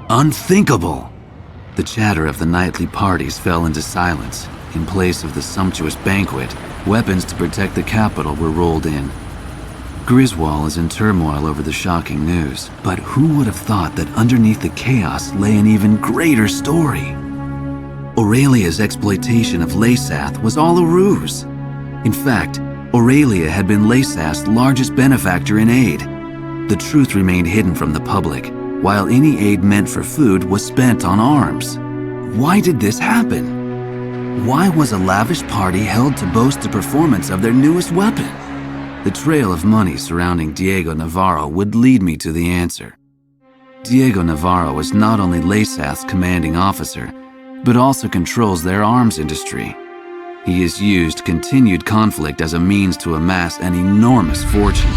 Unthinkable! The chatter of the nightly parties fell into silence. In place of the sumptuous banquet, weapons to protect the capital were rolled in. Griswold is in turmoil over the shocking news, but who would have thought that underneath the chaos lay an even greater story? Aurelia's exploitation of Laysath was all a ruse. In fact, Aurelia had been Laysath's largest benefactor in aid. The truth remained hidden from the public, while any aid meant for food was spent on arms. Why did this happen? Why was a lavish party held to boast the performance of their newest weapon? The trail of money surrounding Diego Navarro would lead me to the answer. Diego Navarro is not only Laysath's commanding officer, but also controls their arms industry. He has used continued conflict as a means to amass an enormous fortune.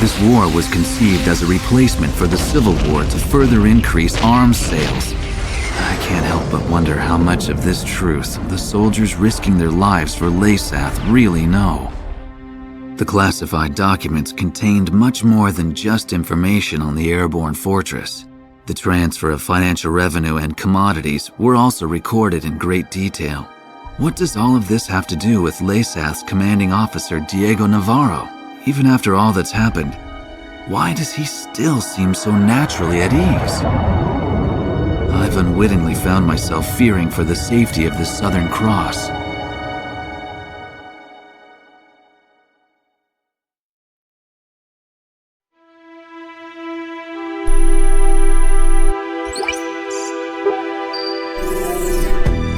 This war was conceived as a replacement for the Civil War to further increase arms sales. I can't help but wonder how much of this truth the soldiers risking their lives for Laysath really know. The classified documents contained much more than just information on the airborne fortress. The transfer of financial revenue and commodities were also recorded in great detail. What does all of this have to do with Laysath's commanding officer Diego Navarro? Even after all that's happened, why does he still seem so naturally at ease? I've unwittingly found myself fearing for the safety of the Southern Cross.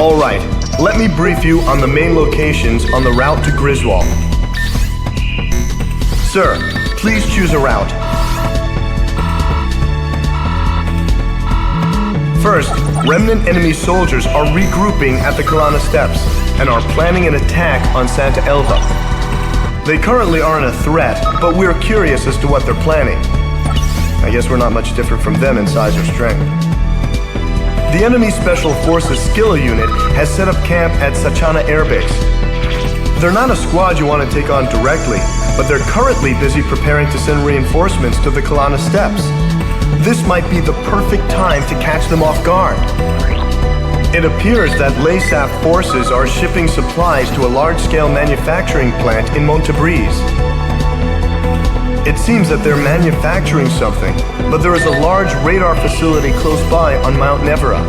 All right, let me brief you on the main locations on the route to Griswold. Sir, please choose a route. First, remnant enemy soldiers are regrouping at the Kalana Steps and are planning an attack on Santa Elva. They currently aren't a threat, but we're curious as to what they're planning. I guess we're not much different from them in size or strength. The enemy Special Forces Skilla unit has set up camp at Sachana Air Base. They're not a squad you want to take on directly, but they're currently busy preparing to send reinforcements to the Kalana Steppes. This might be the perfect time to catch them off guard. It appears that Laysath forces are shipping supplies to a large-scale manufacturing plant in Montebriz. It seems that they're manufacturing something, but there is a large radar facility close by on Mount Nevera.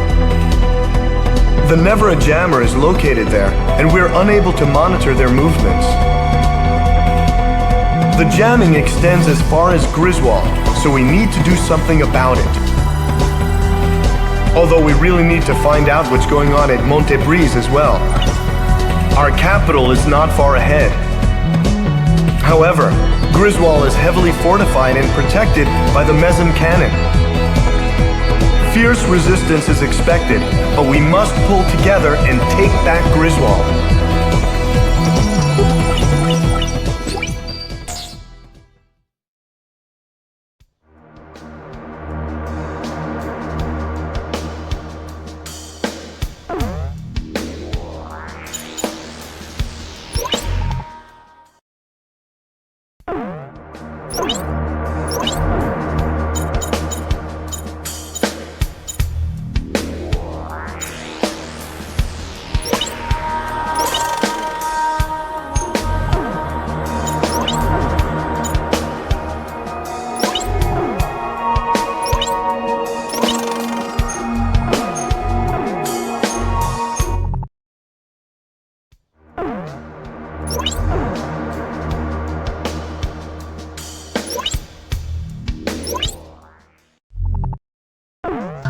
The Nevera jammer is located there, and we're unable to monitor their movements. The jamming extends as far as Griswold, so we need to do something about it. Although we really need to find out what's going on at Montebriz as well. Our capital is not far ahead. However, Griswold is heavily fortified and protected by the Mezim cannon. Fierce resistance is expected, but we must pull together and take back Griswold.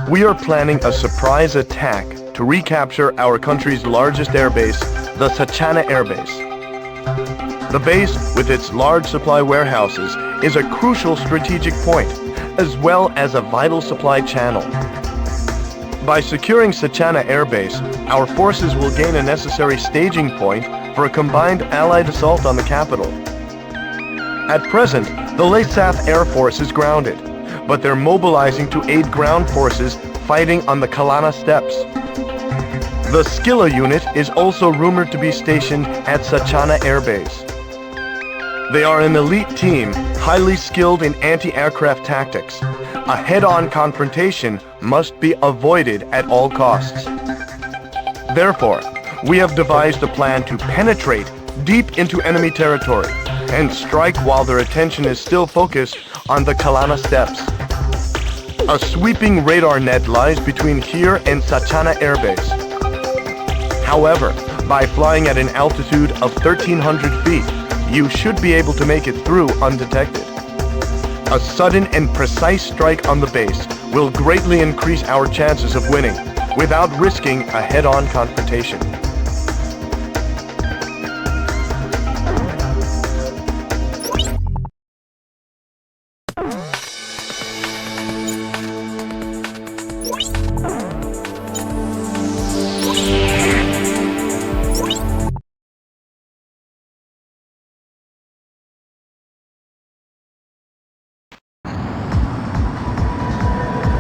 We are planning a surprise attack to recapture our country's largest airbase, the Sachana Air Base. The base, with its large supply warehouses, is a crucial strategic point, as well as a vital supply channel. By securing Sachana Air Base, our forces will gain a necessary staging point for a combined Allied assault on the capital. At present, the Laysath Air Force is grounded, but they're mobilizing to aid ground forces fighting on the Kalana Steppes. The Skilla unit is also rumored to be stationed at Sachana Air Base. They are an elite team, highly skilled in anti-aircraft tactics. A head-on confrontation must be avoided at all costs. Therefore, we have devised a plan to penetrate deep into enemy territory and strike while their attention is still focused on the Kalana Steppes. A sweeping radar net lies between here and Sachana Air Base. However, by flying at an altitude of 1,300 feet, you should be able to make it through undetected. A sudden and precise strike on the base will greatly increase our chances of winning without risking a head-on confrontation.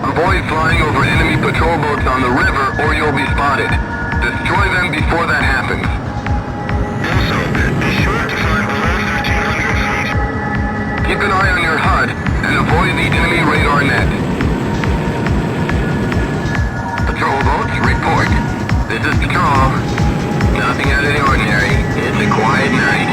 Avoid flying over enemy patrol boats on the river or you'll be spotted. Destroy them before that happens. Also, be sure to fly below 1,300 feet. Keep an eye on your HUD and avoid the enemy radar net. Patrol boats, report. This is Patrol. Nothing out of the ordinary. It's a quiet night.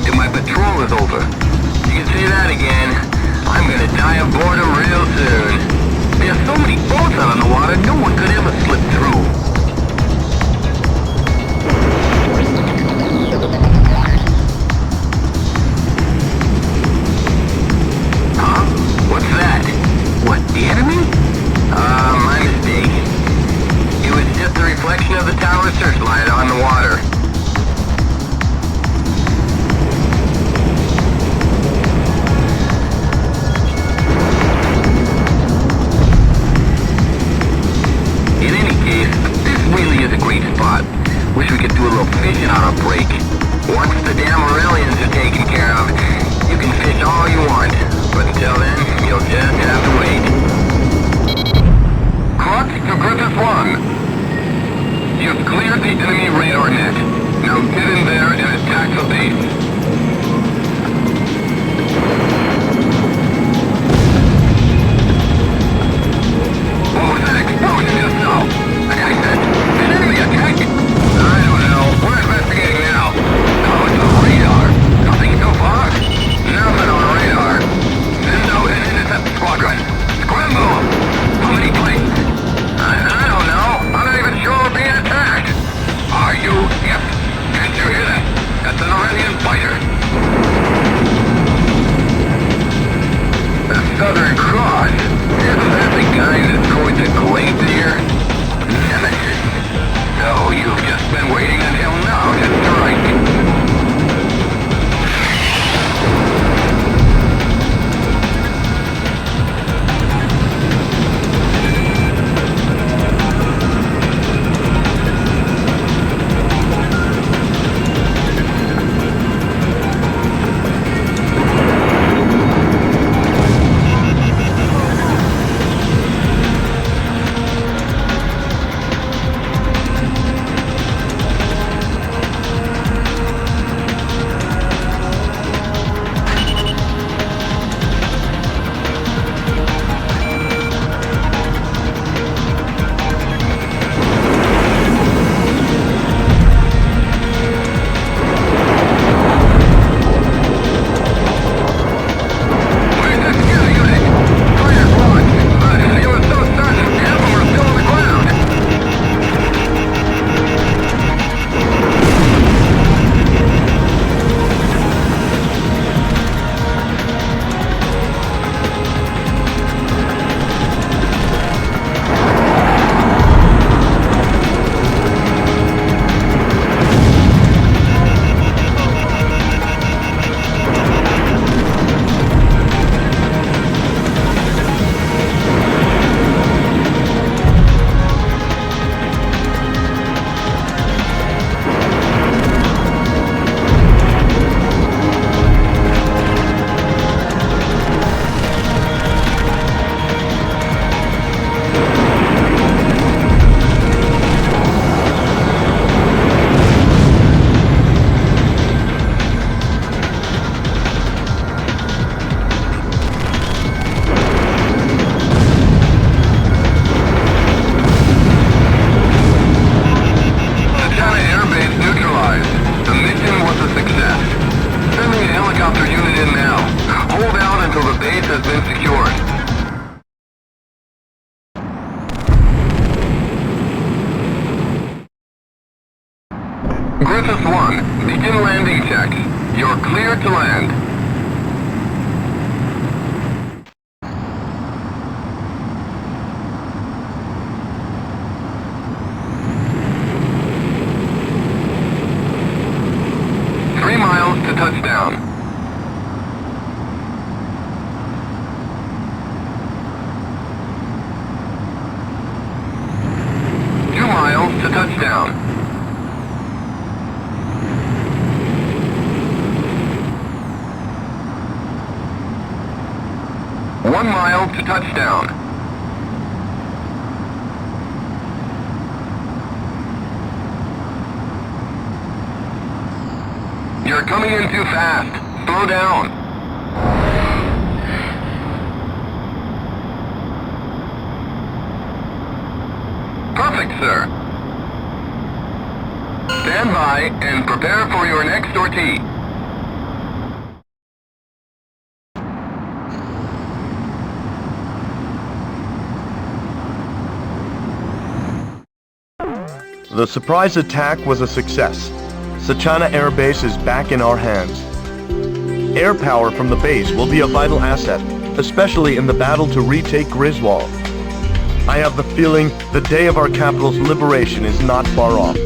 Till my patrol is over. You can say that again. I'm gonna die of boredom real soon. There's so many boats out on the water, no one could ever slip through. Huh? What's that? What, the enemy? My mistake. It was just a reflection of the tower searchlight on the water. Wish we could do a little fishing on a break. Once the damn Aurelians are taken care of, you can fish all you want. But until then, you'll just have to wait. Crux to Griffith 1. You've cleared the enemy radar net. Now get in there and attack the base. What was that explosion just now? I said, an enemy attack! I don't know. We're investigating now. Oh, it's a radar. Nothing so far. 1 mile to touchdown. You're coming in too fast. Slow down. Perfect, sir. Stand by and prepare for your next sortie. The surprise attack was a success. Sachana Air Base is back in our hands. Air power from the base will be a vital asset, especially in the battle to retake Griswold. I have the feeling the day of our capital's liberation is not far off.